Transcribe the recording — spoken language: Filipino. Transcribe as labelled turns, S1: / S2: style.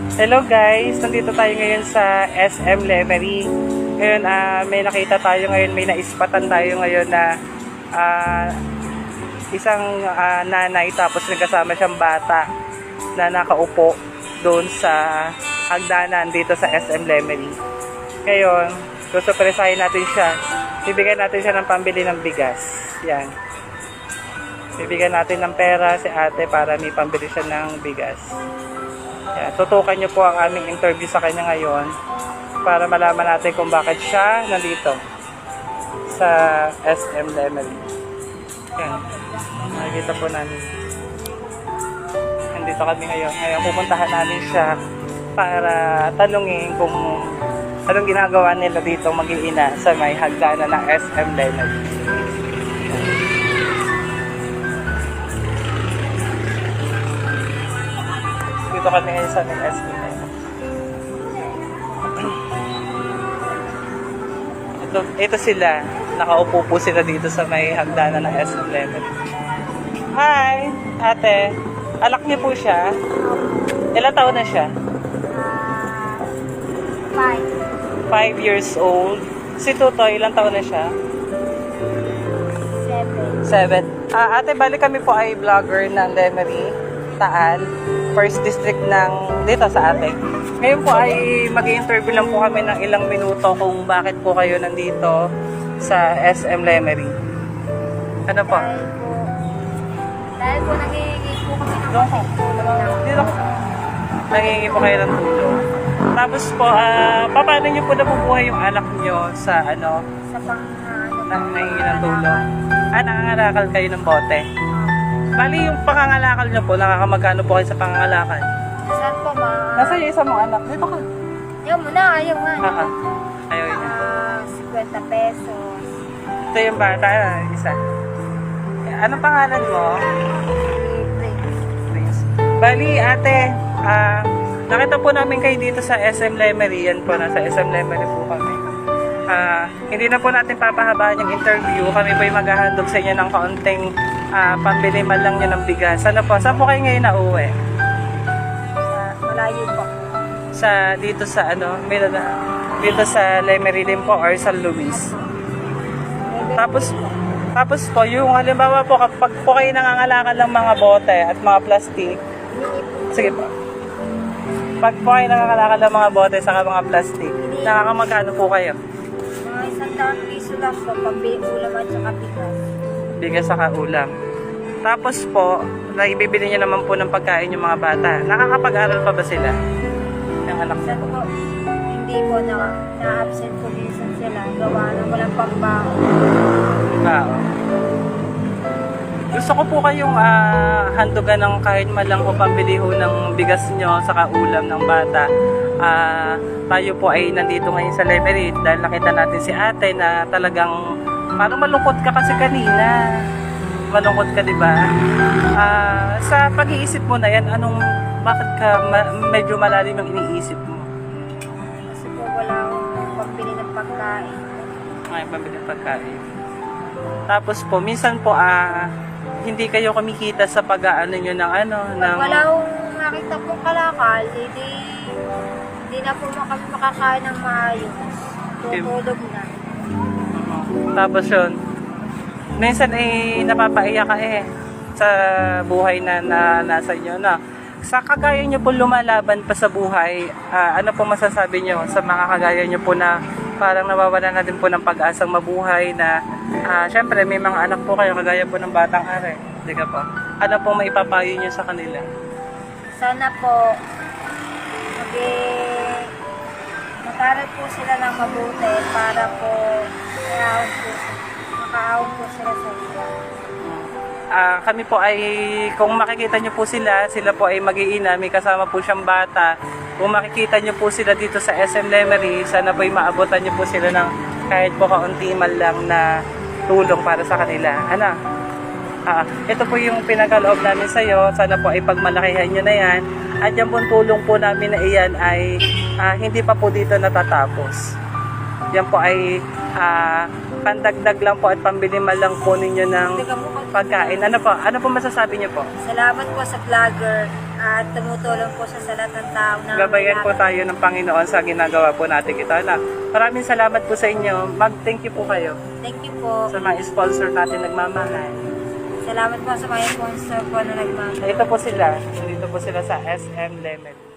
S1: Hello guys, nandito tayo ngayon sa SM Lemery. Ngayon may nakita tayo ngayon, may naispatan tayo ngayon na isang nanay tapos nagkasama siyang bata na nakaupo doon sa hagdanan dito sa SM Lemery. Ngayon, susurpresahin natin siya. Bibigyan natin siya ng pambili ng bigas. Yan. Bibigyan natin ng pera si ate para may pambili siya ng bigas. Yan. Tutukan niyo po ang aming interview sa kanya ngayon para malaman natin kung bakit siya nandito sa SM Lemery. Yan. Nakikita po namin. Nandito kami ngayon. Ngayon pupuntahan namin siya para tanungin kung anong ginagawa nila dito mag-iina sa may hagdanan ng SM Lemery. Dito kami ngayon sa may SM Lemery. Ito sila. Nakaupo po sila dito sa may hagdanan ng SM Lemery. Hi! Ate! Alak niyo po siya? Ilang taon na siya? 5 years old. Si Tutoy, ilang taon na siya? 7. Ate, bali kami po ay vlogger ng Lemery, Taal, first district ng dito sa ate. Ngayon po ay mag-i-interview lang po kami ng ilang minuto kung bakit po kayo nandito sa SM Lemery. Ano po?
S2: Dahil po nangingi po kami ng
S1: Dito ko. Nangingi po kayo ng tulong. Tapos po, paano niyo po nabubuhay yung anak niyo sa ano?
S2: sa
S1: Nangingi ng tulong. Nangangalakal kayo ng bote. Bali, yung pangangalakal niyo po, nakakamagkano po kayo sa pangangalakal?
S2: Saan po ma?
S1: Nasa iyo isa mong anak. Dito ka.
S2: Ayaw mo na, ayaw nga.
S1: Ayaw niya.
S2: 50 pesos.
S1: Ito yung bata, isa. Anong pangalan mo? Prince. Bali, ate, nakita po namin kayo dito sa SM Lemery. Yan po, nasa SM Lemery po kami. Hindi na po natin papahabaan yung interview. Kami po yung maghahandog sa inyo ng kaunting pambili man lang nyo ng bigas. Ano po? Saan po kayo ngayon nauwi?
S2: Malayo po.
S1: Dito sa ano, dito sa Lemery din po or San Luis. Tapos po, yung halimbawa po, kapag po kayo nangangalakal ng mga bote at mga plastic, sige po. Pag po kayo nangangalakal ng mga bote sa mga plastic, nakakamagkano po kayo?
S2: Mga 100 piso lang po, pambili ulam at saka bigas.
S1: Bigas saka ulam. Tapos po, naibibili niyo naman po ng pagkain yung mga bata. Nakakapag-aral pa ba sila? Yung anak niyo
S2: Minsan
S1: po?
S2: po, hindi po na-absent po minsan sila. Gawa na walang pambaho.
S1: Oo. Gusto ko po kayong handugan ng kahit malang o pambili ho ng bigas nyo saka ulam ng bata. Tayo po ay nandito ngayon sa Lemery dahil nakita natin si ate na talagang parang malungkot ka kasi kanina. Malungkot ka, di ba? Sa pag-iisip mo na yan, bakit ka medyo malalim yung iniisip mo?
S2: Kasi po walang pambili ng pagkain.
S1: Ay, pambili ng pagkain. Tapos po, minsan po, hindi kayo kumikita sa pag-aano nyo ng ng...
S2: Wala akong nakita pong kalakal, hindi na po kami makakain ng maayos. Tutulog na.
S1: Tapos yun, minsan napapaiyak ka sa buhay na nasa inyo na. Sa kagaya nyo po lumalaban pa sa buhay, ano po masasabi nyo sa mga kagaya nyo po na parang nawawala na din po ng pag-asang mabuhay na syempre may mga anak po kayo kagaya po ng batang are, di ka po? Ano po maipapayo nyo sa kanila?
S2: Sana po mag-aral po sila ng mabuti para po makaahon po sila sa ila.
S1: Kami po ay, kung makikita nyo po sila po ay mag-iina, may kasama po siyang bata. Kung makikita nyo po sila dito sa SM Lemery, sana po ay maabotan nyo po sila ng kahit po kaunti man lang na tulong para sa kanila. Ito po yung pinakaloob namin sa iyo. Sana po ay pagmalakihan nyo na yan. At yan po tulong po namin na iyan ay hindi pa po dito natatapos. Yan po ay pandagdag lang po at pambili man lang po ninyo ng pagkain. Ano po masasabi niyo po?
S2: Salamat po sa vlogger at tumutulong po sa lahat ng tao na
S1: Gabayan po
S2: kailangan.
S1: tayo ng Panginoon sa ginagawa po natin ito. Maraming salamat po sa inyo. Mag-thank you po kayo
S2: Thank you po.
S1: sa mga sponsor natin nagmamahal.
S2: Salamat po sa mga sponsor po na nagmamahal.
S1: Ito po sila. Dito po sila sa SM Lemon.